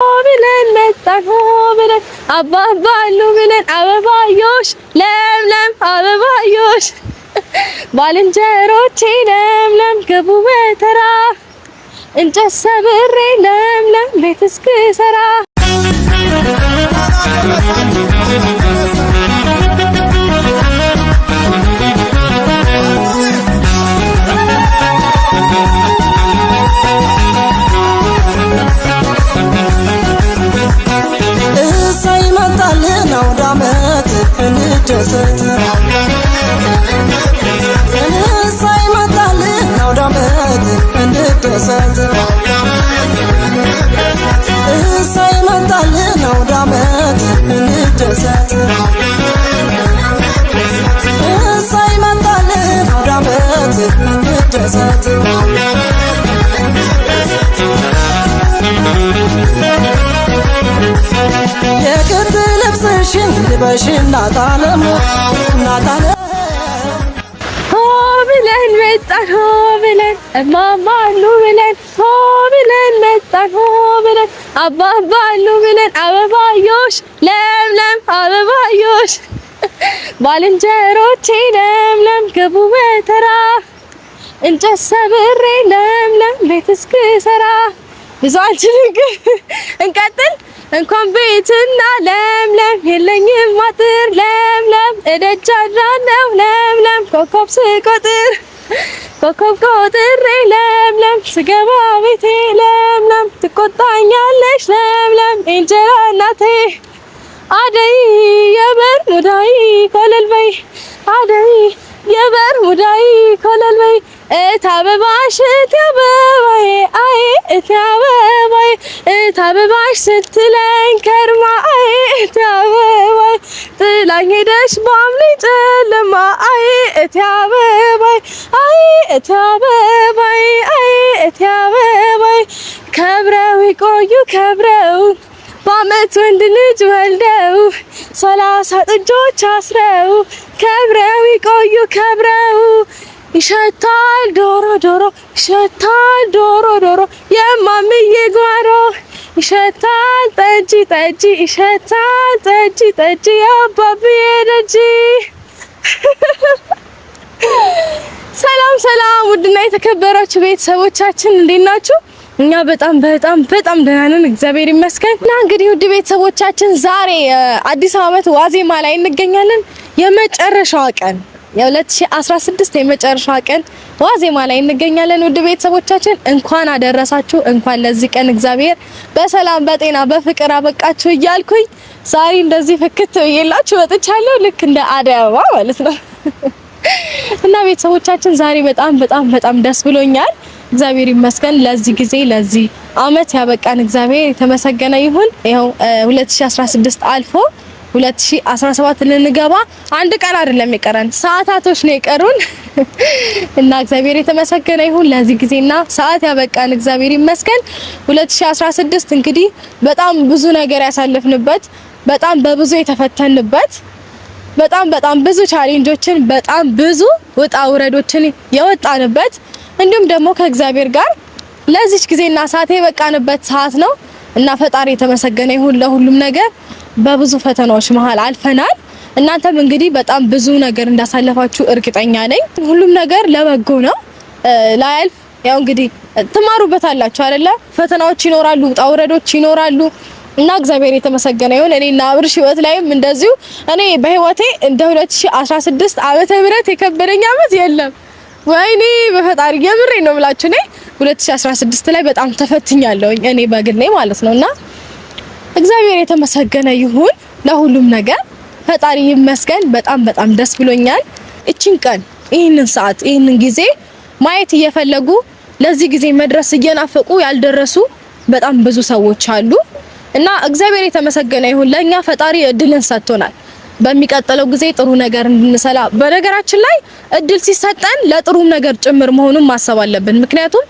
ብለን መጣን ብለን አባባሉ ብለን አበባዮሽ ለምለም አበባዮሽ ባልንጀሮቼ ለምለም ገቡ በተራ እንጨት ሰብሬ ለምለም ቤት እስክሰራ እንደሰት ሳይመጣልን አውዳመት እንደሰት ሳይመጣልን አውዳመት እንደሰት ሳይመጣልን አውዳመት እንደሰት የክት ልብስሽን ልበሽ እናታለም ብለን መጣን ብለን እማማሉ ብለን ብለን መጣን ብለን አባባሉ ብለን አበባዮሽ ለምለም አበባዮሽ ባልንጀሮቼ ለምለም ገቡ በተራ እንጨት ሰብሬ ለምለም ቤት እስክሰራ ብዙ አልችልም ግን እንቀጥል። እንኳን ቤትና ለምለም የለኝም አጥር ለምለም እደጃለሁ ለምለም ኮከብ ስቆጥር ኮከብ ቆጥሬ ለምለም ስገባ ቤቴ ለምለም ትቆጣኛለሽ ለምለም እንጀራ እናቴ አደይ የበር ሙዳይ ኮለል በይ አደይ የበር ሙዳይ ኮለል በይ እት አበባሽ እት አበባዬ አይ እት አበባዬ እት አበባሽ ስትለኝ ከርማ አይ እት አበባዬ ጥላኝ ሄደሽ በሐምሌ ጨለማ አይ እት አበባዬ አይ እት አበባዬ አይ እት አበባዬ ከብረው ይቆዩ ከብረው በዓመት ወንድ ልጅ ወልደው 30 ጥጆች አስረው ከብረው ይቆዩ ከብረው ይሸታል ዶሮ ዶሮ ይሸታል ዶሮ ዶሮ የማምዬ ጓሮ ይሸታል ጠጅ ጠጅ ይሸታል ጠጅ ጠጅ የአባብዬ ደጅ። ሰላም ሰላም፣ ውድና የተከበራችሁ ቤተሰቦቻችን እንዴት ናችሁ? እኛ በጣም በጣም በጣም ደህና ነን፣ እግዚአብሔር ይመስገን። እና እንግዲህ ውድ ቤተሰቦቻችን ዛሬ አዲስ ዓመት ዋዜማ ላይ እንገኛለን። የመጨረሻዋ ቀን የ2016 የመጨረሻዋ ቀን ዋዜማ ላይ እንገኛለን። ውድ ቤተሰቦቻችን እንኳን አደረሳችሁ፣ እንኳን ለዚህ ቀን እግዚአብሔር በሰላም በጤና በፍቅር አበቃችሁ እያልኩኝ ዛሬ እንደዚህ ፍክት ብዬላችሁ ወጥቻለሁ፣ ልክ እንደ አደይ አበባ ማለት ነው። እና ቤተሰቦቻችን ዛሬ በጣም በጣም በጣም ደስ ብሎኛል። እግዚአብሔር ይመስገን ለዚህ ጊዜ ለዚህ አመት ያበቃን እግዚአብሔር የተመሰገነ ይሁን። ይኸው 2016 አልፎ 2017 ልንገባ አንድ ቀን አይደለም የቀረን፣ ሰዓታቶች ነው የቀሩን። እና እግዚአብሔር የተመሰገነ ይሁን ለዚህ ጊዜና ሰዓት ያበቃን እግዚአብሔር ይመስገን። 2016 እንግዲህ በጣም ብዙ ነገር ያሳለፍንበት፣ በጣም በብዙ የተፈተንበት፣ በጣም ብዙ ቻሌንጆችን በጣም ብዙ ውጣ ውረዶችን የወጣንበት እንዲሁም ደግሞ ከእግዚአብሔር ጋር ለዚች ጊዜና ሰዓት የበቃንበት ሰዓት ነው እና ፈጣሪ የተመሰገነ ይሁን ለሁሉም ነገር። በብዙ ፈተናዎች መሃል አልፈናል። እናንተም እንግዲህ በጣም ብዙ ነገር እንዳሳለፋችሁ እርግጠኛ ነኝ። ሁሉም ነገር ለበጎ ነው። ላያልፍ ያው እንግዲህ ትማሩበታላችሁ አይደለ? ፈተናዎች ይኖራሉ፣ ውጣ ውረዶች ይኖራሉ እና እግዚአብሔር የተመሰገነ ይሁን። እኔና አብርሽ ህይወት ላይም እንደዚሁ እኔ በህይወቴ እንደ 2016 ዓመተ ምህረት የከበደኝ ዓመት የለም። ወይኔ በፈጣሪ የምሬ ነው ብላችሁ እኔ 2016 ላይ በጣም ተፈትኛለሁ እኔ በግሌ ማለት ነውና እግዚአብሔር የተመሰገነ ይሁን ለሁሉም ነገር። ፈጣሪ ይመስገን። በጣም በጣም ደስ ብሎኛል። እቺን ቀን ይሄንን ሰዓት ይሄንን ጊዜ ማየት እየፈለጉ ለዚህ ጊዜ መድረስ እየናፈቁ ያልደረሱ በጣም ብዙ ሰዎች አሉ እና እግዚአብሔር የተመሰገነ ይሁን ለኛ ፈጣሪ እድልን ሰጥቶናል። በሚቀጥለው ጊዜ ጥሩ ነገር እንድንሰላ። በነገራችን ላይ እድል ሲሰጠን ለጥሩም ነገር ጭምር መሆኑን ማሰብ አለብን። ምክንያቱም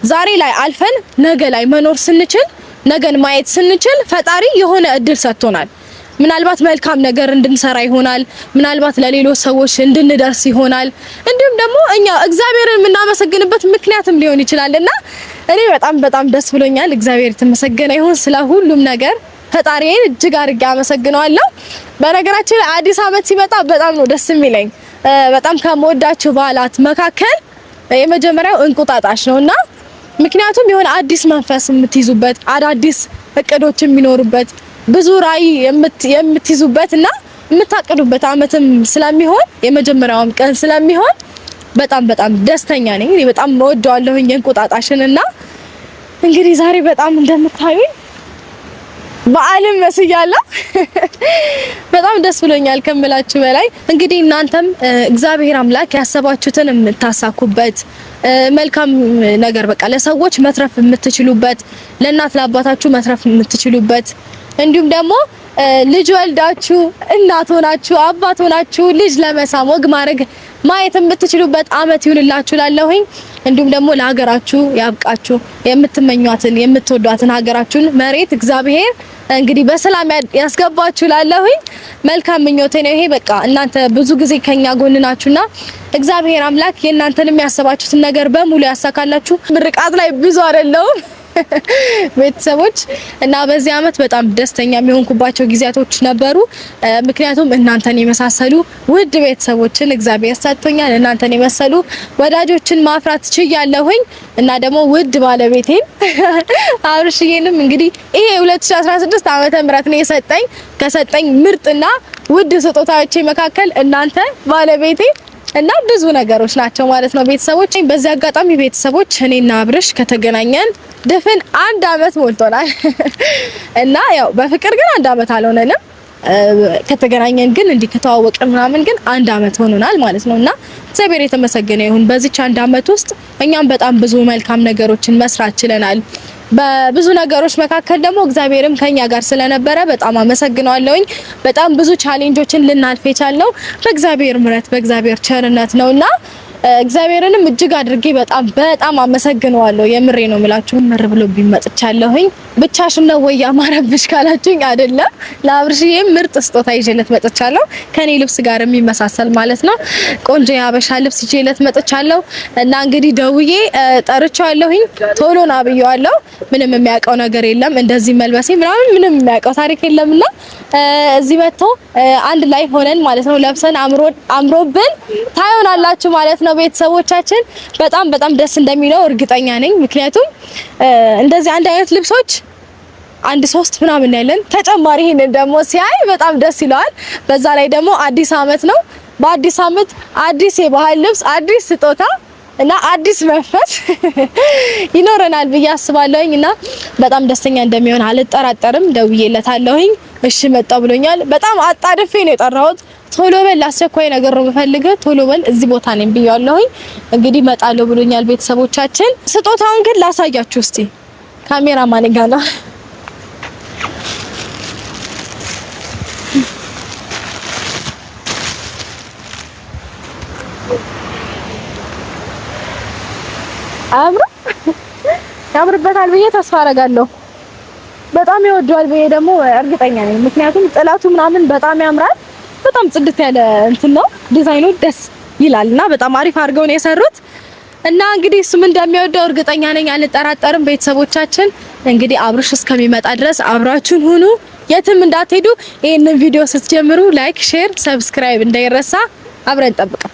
ዛሬ ላይ አልፈን ነገ ላይ መኖር ስንችል፣ ነገን ማየት ስንችል ፈጣሪ የሆነ እድል ሰጥቶናል። ምናልባት መልካም ነገር እንድንሰራ ይሆናል፣ ምናልባት ለሌሎች ሰዎች እንድንደርስ ይሆናል፣ እንዲሁም ደግሞ እኛ እግዚአብሔርን የምናመሰግንበት ምክንያትም ሊሆን ይችላልና እኔ በጣም ደስ ብሎኛል። እግዚአብሔር የተመሰገነ ይሁን ስለ ሁሉም ነገር። ፈጣሪዬን እጅግ አድርጌ አመሰግነዋለሁ። በነገራችን ላይ አዲስ አመት ሲመጣ በጣም ነው ደስ የሚለኝ። በጣም ከምወዳቸው በዓላት መካከል የመጀመሪያው እንቁጣጣሽ ነውና ምክንያቱም የሆነ አዲስ መንፈስ የምትይዙበት አዳዲስ እቅዶች የሚኖሩበት ብዙ ራዕይ የምትይዙበትና የምታቅዱበት አመትም ስለሚሆን የመጀመሪያውም ቀን ስለሚሆን በጣም ደስተኛ ነኝ። እኔ በጣም እወደዋለሁኝ እንቁጣጣሽንና እንግዲህ ዛሬ በጣም እንደምታዩኝ በዓልም መስያለሁ። በጣም ደስ ብሎኛል ከምላችሁ በላይ። እንግዲህ እናንተም እግዚአብሔር አምላክ ያሰባችሁትን የምታሳኩበት መልካም ነገር በቃ ለሰዎች መትረፍ የምትችሉበት ለእናት ለአባታችሁ መትረፍ የምትችሉበት እንዲሁም ደግሞ ልጅ ወልዳችሁ እናት ሆናችሁ አባት ሆናችሁ ልጅ ለመሳም ወግ ማድረግ ማየት የምትችሉበት አመት ይሁንላችሁ ላለሁኝ። እንዲሁም ደግሞ ለሀገራችሁ ያብቃችሁ። የምትመኟትን የምትወዷትን ሀገራችሁን መሬት እግዚአብሔር እንግዲህ በሰላም ያስገባችሁ ላለሁኝ መልካም ምኞቴ ነው ይሄ። በቃ እናንተ ብዙ ጊዜ ከኛ ጎን ናችሁና እግዚአብሔር አምላክ የእናንተን የሚያሰባችሁትን ነገር በሙሉ ያሳካላችሁ። ምርቃት ላይ ብዙ አይደለሁም ቤተሰቦች እና በዚህ አመት በጣም ደስተኛ የሚሆንኩባቸው ጊዜያቶች ነበሩ። ምክንያቱም እናንተን የመሳሰሉ ውድ ቤተሰቦችን እግዚአብሔር ሰጥቶኛል። እናንተን የመሰሉ ወዳጆችን ማፍራት ችያለሁኝ እና ደግሞ ውድ ባለቤቴን አብርሽዬንም እንግዲህ ይሄ 2016 ዓመተ ምህረት ነው ከሰጠኝ ምርጥና ውድ ስጦታዎቼ መካከል እናንተ ባለቤቴ እና ብዙ ነገሮች ናቸው ማለት ነው ቤተሰቦች። በዚህ አጋጣሚ ቤተሰቦች እኔና አብርሽ ከተገናኘን ድፍን 1 አመት ሞልቶናል እና ያው በፍቅር ግን 1 አመት አልሆነንም። ከተገናኘን ግን እንዲህ ከተዋወቅን ምናምን ግን 1 አመት ሆኖናል ማለት ነውና እግዚአብሔር የተመሰገነ ይሁን። በዚች 1 አመት ውስጥ እኛም በጣም ብዙ መልካም ነገሮችን መስራት ችለናል። በብዙ ነገሮች መካከል ደግሞ እግዚአብሔርም ከኛ ጋር ስለነበረ በጣም አመሰግናለሁኝ። በጣም ብዙ ቻሌንጆችን ልናልፍ የቻልነው በእግዚአብሔር ምሕረት በእግዚአብሔር ቸርነት ነውና እግዚአብሔርንም እጅግ አድርጌ በጣም አመሰግነዋለሁ። የምሬ ነው የምላችሁ። ምር ብሎ ቢመጥቻለሁኝ ብቻሽን ነው ወይ ያማረብሽ ካላችሁኝ አይደለም፣ ለአብርሽዬ ምርጥ ስጦታ ይዤለት መጥቻለሁ። ከኔ ልብስ ጋር የሚመሳሰል ማለት ነው። ቆንጆ ያበሻ ልብስ ይዤለት መጥቻለሁ እና እንግዲህ ደውዬ ጠርቻለሁኝ። ቶሎ ና ብየዋለሁ። ምንም የሚያውቀው ነገር የለም እንደዚህ መልበሴ ምንም የሚያውቀው ታሪክ የለምና እዚህ መጥቶ አንድ ላይ ሆነን ማለት ነው ለብሰን አምሮብን ታዩናላችሁ ማለት ነው ቤተሰቦቻችን። በጣም ደስ እንደሚለው እርግጠኛ ነኝ። ምክንያቱም እንደዚህ አንድ አይነት ልብሶች 1-3 ምናምን ያለን ተጨማሪ ይሄንን ደግሞ ሲያይ በጣም ደስ ይለዋል። በዛ ላይ ደግሞ አዲስ አመት ነው። በአዲስ አመት አዲስ የባህል ልብስ አዲስ ስጦታ እና አዲስ መንፈስ ይኖረናል ብዬ አስባለሁኝ እና በጣም ደስተኛ እንደሚሆን አልጠራጠርም። ደውዬለታለሁኝ። እሺ መጣ ብሎኛል። በጣም አጣድፌ ነው የጠራሁት። ቶሎ በል አስቸኳይ ነገር ነው የምፈልገው፣ ቶሎ በል እዚህ ቦታ ነኝ ብያለሁኝ። እንግዲህ መጣለው ብሎኛል ቤተሰቦቻችን። ስጦታውን ግን ላሳያችሁ እስቲ። ካሜራ ማን ጋር ነው? ያምርበታል ብዬ ተስፋ አደርጋለሁ። በጣም ይወደዋል ብዬ ደግሞ እርግጠኛ ነኝ። ምክንያቱም ጥላቱ ምናምን በጣም ያምራል። በጣም ጽድት ያለ እንትን ነው። ዲዛይኑ ደስ ይላልና በጣም አሪፍ አድርገው ነው የሰሩት እና እንግዲህ እሱም እንደሚወደው እርግጠኛ ነኝ፣ አልጠራጠርም። ቤተሰቦቻችን እንግዲህ አብርሽ እስከሚመጣ ድረስ አብራችሁን ሁኑ፣ የትም እንዳትሄዱ። ይሄንን ቪዲዮ ስትጀምሩ ላይክ፣ ሼር፣ ሰብስክራይብ እንዳይረሳ። አብረን ጠብቀን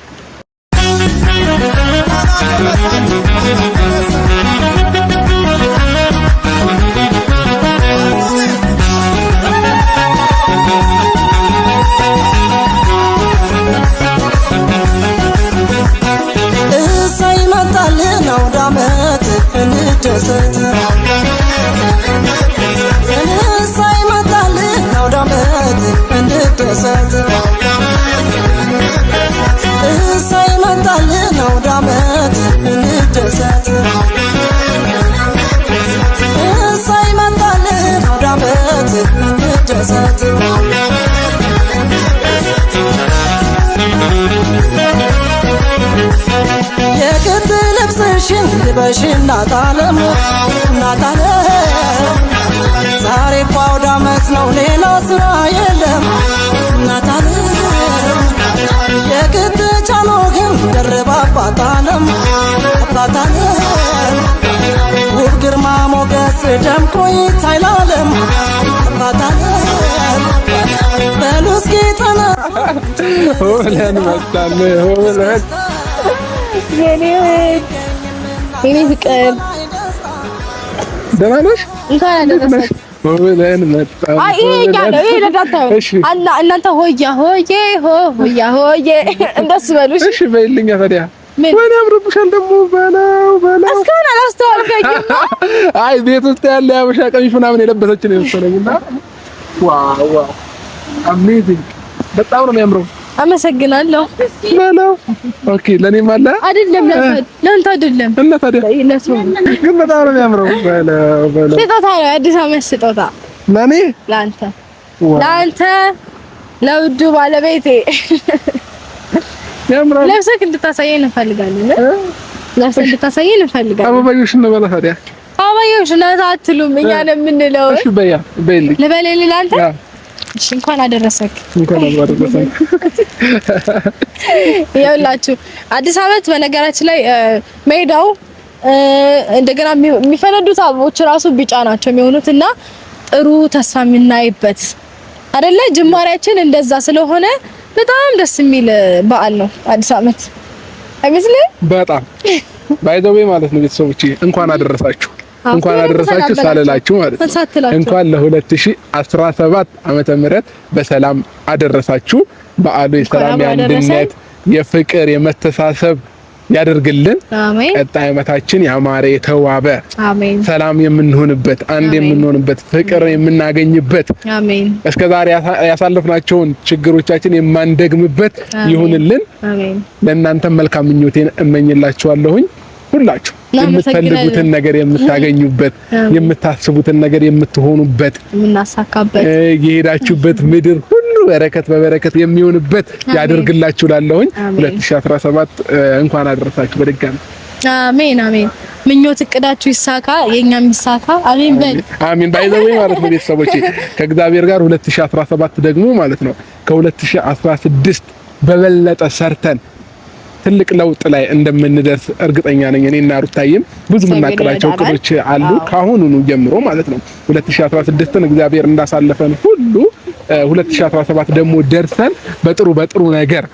እንደሰት ሳይመጣልህ አውደ ዓመት እንደሰት ሳይመጣልህ አውደ ዓመት እንደሰት ሳይመጣልህ አውደ ዓመት እንደሰት የክት ልብስሽን ልበሽ እናት ዓለም ዛሬ እኮ አውደ ዓመት ነው ሌላ ስራ የለም እናት ዓለም የክት ጫኖህን ደርባ አባት ዓለም ውብ ግርማ ሞገስ ደምቆ ይታይ ለዓለም አባታለም በሉ እስኪ ጠና ሆለን መጣን ሆለን የኔ ፍቅር ደህና ነሽ? እንኳን አደረሰሽ ሆለን መጣን። አይ ይሄ ለዳታው እናንተ ሆያ ሆዬ ሆያ ሆዬ እንደሱ በሉሽ። እሺ በይልኛ ታዲያ ወይኔ አምሮብሻል ደግሞ በለው እስካሁን አላስተዋልከኝም። አይ ቤት ውስጥ ያለ ያበሻ ቀሚስ ምናምን የለበሰች ነው የመሰለኝና ዋው አሜዚንግ በጣም ነው የሚያምረው። አመሰግናለሁ በለው ኦኬ ለኔም አለ አይደለም ለአንተ አይደለም እና ታዲያ ለሱ ግን በጣም ነው የሚያምረው። በለው ስጦታ ነው የአዲስ ዓመት ስጦታ ለኔ ለአንተ ለውዱ ባለቤቴ ያምራል። ለብሰህ እንድታሳየኝ እንፈልጋለን። ለብሰህ እንድታሳየኝ እንፈልጋለን። አበባዮሽ ነው በላ ታዲያ አበባዮሽ ነው አትሉም እኛ ነው የምንለው። እሺ በይልኝ ልበልልህ ለአንተ እሺ እንኳን አደረሰክ እንኳን አደረሰክ። ይኸውላችሁ አዲስ ዓመት በነገራችን ላይ ሜዳው እንደገና የሚፈነዱት አበቦች ራሱ ቢጫ ናቸው የሚሆኑትና ጥሩ ተስፋ የምናይበት አይደለ ጅማሬያችን እንደዛ ስለሆነ በጣም ደስ የሚል በዓል ነው አዲስ ዓመት አይመስልም? በጣም ባይዘዌ ማለት ነው ቤተሰቦቼ እንኳን አደረሳችሁ እንኳን አደረሳችሁ ሳልላችሁ ማለት ነው። እንኳን ለ2017 ዓመተ ምህረት በሰላም አደረሳችሁ። በዓሉ የሰላም የአንድነት የፍቅር የመተሳሰብ ያደርግልን። አሜን። ቀጣይ ዓመታችን ያማረ የተዋበ አሜን ሰላም የምንሆንበት አንድ የምንሆንበት ፍቅር የምናገኝበት አሜን እስከዛሬ ያሳለፍናቸውን ችግሮቻችን የማንደግምበት ይሁንልን። አሜን። ለእናንተም መልካም ምኞቴን እመኝላችኋለሁኝ። ሁላችሁ የምትፈልጉትን ነገር የምታገኙበት የምታስቡትን ነገር የምትሆኑበት የምናሳካበት የሄዳችሁበት ምድር ሁሉ በረከት በበረከት የሚሆንበት ያደርግላችሁ። ላለሁኝ 2017 እንኳን አደረሳችሁ በድጋሚ አሜን አሜን። ምኞት እቅዳችሁ ይሳካ የኛም ይሳካ። አሜን በል አሜን። ባይዘው ማለት ነው ቤተሰቦቼ ከእግዚአብሔር ጋር 2017 ደግሞ ማለት ነው ከ2016 በበለጠ ሰርተን ትልቅ ለውጥ ላይ እንደምንደርስ እርግጠኛ ነኝ። እኔና ሩታዬም ብዙ የምናቅዳቸው እቅዶች አሉ ካሁኑኑ ጀምሮ ማለት ነው። 2016ን እግዚአብሔር እንዳሳለፈን ሁሉ 2017 ደግሞ ደርሰን በጥሩ ነገር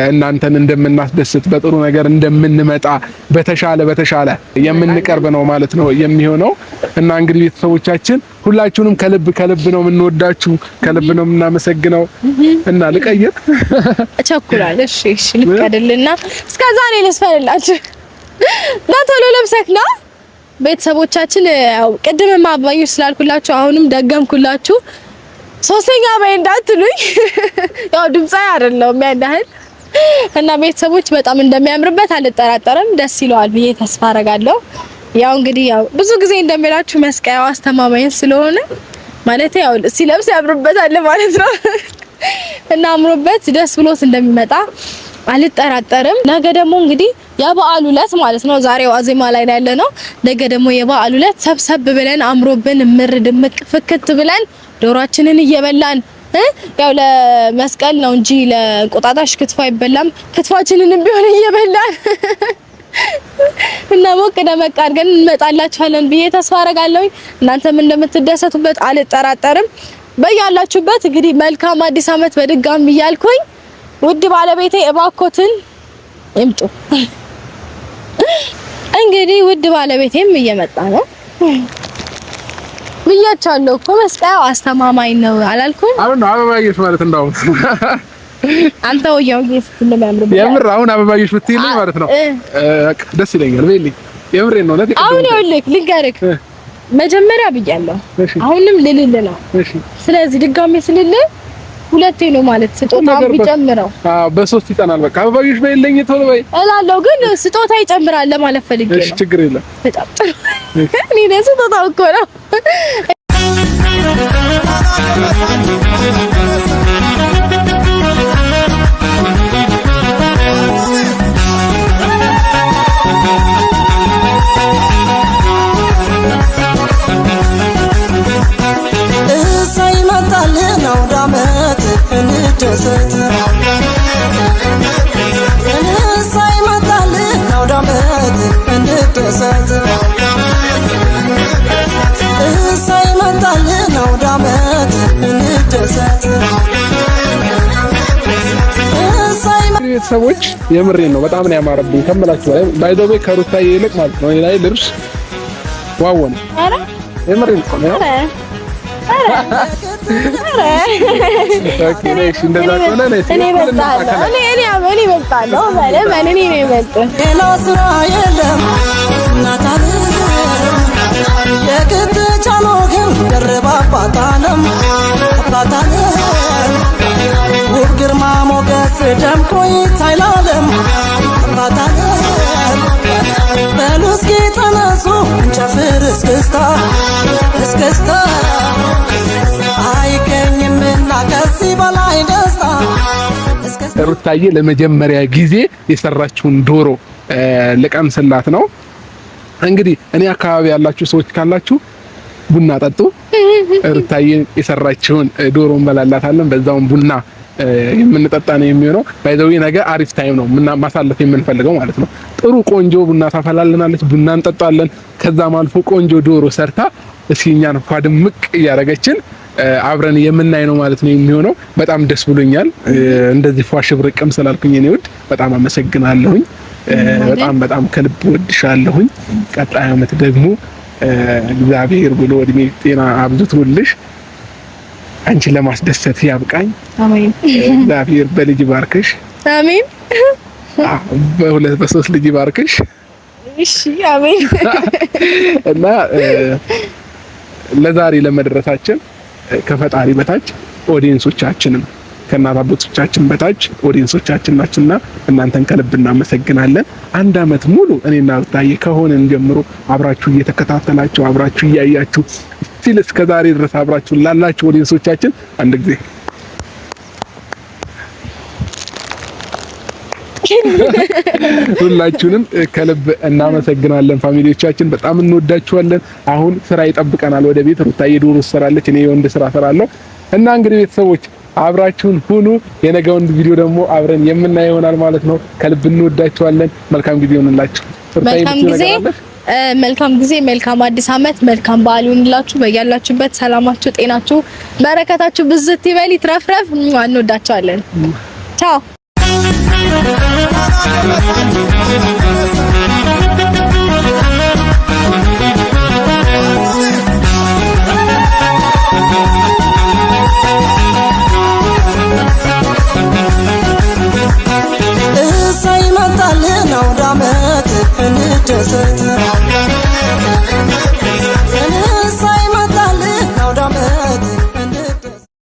እናንተን እንደምናስደስት በጥሩ ነገር እንደምንመጣ በተሻለ የምንቀርብ ነው ማለት ነው የሚሆነው። እና እንግዲህ ቤተሰቦቻችን ሁላችሁንም ከልብ ነው የምንወዳችሁ፣ ከልብ ነው የምናመሰግነው። እና ልቀይር እቸኩላለሁ። እሺ ልቀድልና እስከዛ እኔ ልስፈልላችሁ እና ቶሎ ለብሰክና ቤተሰቦቻችን ያው ቅድምም አባዩ ስላልኩላችሁ አሁንም ደገምኩላችሁ። ሶስተኛ በይ እንዳትሉኝ ያው ድምጻይ አይደለም ያንዳህል እና ቤተሰቦች በጣም እንደሚያምርበት አልጠራጠርም። ደስ ይለዋል ብዬ ተስፋ አረጋለሁ። ያው እንግዲህ ያው ብዙ ጊዜ እንደሚላችሁ መስቀያው አስተማማኝ ስለሆነ ማለት ያው ሲለብስ ያምርበታል ማለት ነው እና አምሮበት ደስ ብሎት እንደሚመጣ አልጠራጠርም። ነገ ደግሞ እንግዲህ የበዓሉ ዕለት ማለት ነው ዛሬ ዋዜማ ላይ ያለነው ነገ ደግሞ የበዓሉ ዕለት ሰብሰብ ብለን አምሮብን ምር ድምቅ ፍክት ብለን ዶሯችንን እየበላን ያው ለመስቀል ነው እንጂ ለቁጣጣሽ ክትፎ አይበላም። ክትፋችንን ቢሆን እየበላን እና ሞቅ ደመቅ አድርገን እንመጣላችኋለን ብዬ ተስፋ አረጋለሁ። እናንተም እንደምትደሰቱበት አልጠራጠርም። በያላችሁበት እንግዲህ መልካም አዲስ ዓመት በድጋሚ እያልኩኝ ውድ ባለቤቴ እባኮትን ይምጡ። እንግዲህ ውድ ባለቤቴም እየመጣ ነው ብያቻለሁ እኮ መስቀያው አስተማማኝ ነው አላልኩም? አሁን አበባዬሽ ማለት እንደው አንተ ወያው ስትል የሚያምር የምር አሁን አበባዬሽ ብትይልኝ ማለት ነው ደስ ይለኛል። በይልኝ የምሬን ነው። አሁን ይኸውልህ ልንገርህ መጀመሪያ ብያለሁ አሁንም ልልል ነው። ስለዚህ ድጋሜ ስልልህ ሁለቴ ነው ማለት ስጦታ ቢጨምረው በሶስት ይጠናል። በቃ አበባዬሽ በይልኝ ቶሎ በይ እላለሁ፣ ግን ስጦታ ይጨምራል ለማለት ፈልጌ ነው። እሺ ችግር የለም። በጣም ጥሩ እኔ ስጦታው እኮ ነው። እሰይ መጣልን አውደ ዓመት እንደሰት እሰይ መጣልን አውደ ዓመት እንደሰት አውደ ዓመት እንደሰት ቤተሰቦች የምሬን ነው በጣም ነው ያማረብኝ ከመላችሁ በላይ ባይ ዘ ዌይ ከሩታዬ ይልቅ ማለት ነው ላይ ልብስ ዋው ነው። አረ የምሬን እኮ ነው። ውብ ግርማ ሞገስ ደምቆ ይታይላለም በሉ እስኪ ተነሱ እንጨፍር እስክስታ እስክስታ አይገኝምና ከዚህ በላይ ደስታ። ሩታዬ ለመጀመሪያ ጊዜ የሰራችውን ዶሮ ልቀምስላት ነው። እንግዲህ እኔ አካባቢ ያላችሁ ሰዎች ካላችሁ ቡና ጠጡ። ሩታዬ የሰራችውን ዶሮ እንበላላታለን። በዛውም ቡና የምንጠጣ ነው የሚሆነው። ባይዘው ነገ አሪፍ ታይም ነው ማሳለፍ የምንፈልገው ማለት ነው። ጥሩ ቆንጆ ቡና ታፈላልናለች፣ ቡና እንጠጣለን። ከዛም አልፎ ቆንጆ ዶሮ ሰርታ እስኪኛን ፏድምቅ እያደረገችን አብረን የምናይ ነው ማለት ነው የሚሆነው። በጣም ደስ ብሎኛል። እንደዚህ ፏሽብርቅም ስላልኩኝ እኔ ውድ በጣም አመሰግናለሁኝ። በጣም ከልብ ወድሻለሁኝ። ቀጣይ አመት ደግሞ እግዚአብሔር ብሎ እድሜ ጤና አብዝቶልሽ አንቺን ለማስደሰት ያብቃኝ። አሜን። እግዚአብሔር በልጅ ባርክሽ። አሜን። በሁለት በሶስት ልጅ ባርክሽ። እሺ አሜን። እና ለዛሬ ለመድረሳችን ከፈጣሪ በታች ኦዲየንሶቻችንም ከእናት አባቶቻችን በታች ኦዲየንሶቻችን ናችንና እናንተን ከልብ እናመሰግናለን። አንድ አመት ሙሉ እኔና ሩታዬ ከሆነን ጀምሮ አብራችሁ እየተከታተላችሁ አብራችሁ እያያችሁ ስቲል እስከ ዛሬ ድረስ አብራችሁ ላላችሁ ኦዲየንሶቻችን አንድ ጊዜ ሁላችሁንም ከልብ እናመሰግናለን። ፋሚሊዎቻችን በጣም እንወዳችኋለን። አሁን ስራ ይጠብቀናል ወደ ቤት። ሩታዬ ዶሮ ትሰራለች፣ እኔ የወንድ ስራ እሰራለሁ እና እንግዲህ ቤተሰቦች አብራችሁን ሁኑ። የነገውን ቪዲዮ ደግሞ አብረን የምናየው ይሆናል ማለት ነው። ከልብ እንወዳችኋለን። መልካም ጊዜ ይሁንላችሁ። መልካም ጊዜ፣ መልካም አዲስ አመት፣ መልካም በዓል ይሁንላችሁ። በያላችሁበት ሰላማችሁ፣ ጤናችሁ፣ በረከታችሁ ብዝት ይበል ይትረፍረፍ። እንወዳችኋለን። ቻው።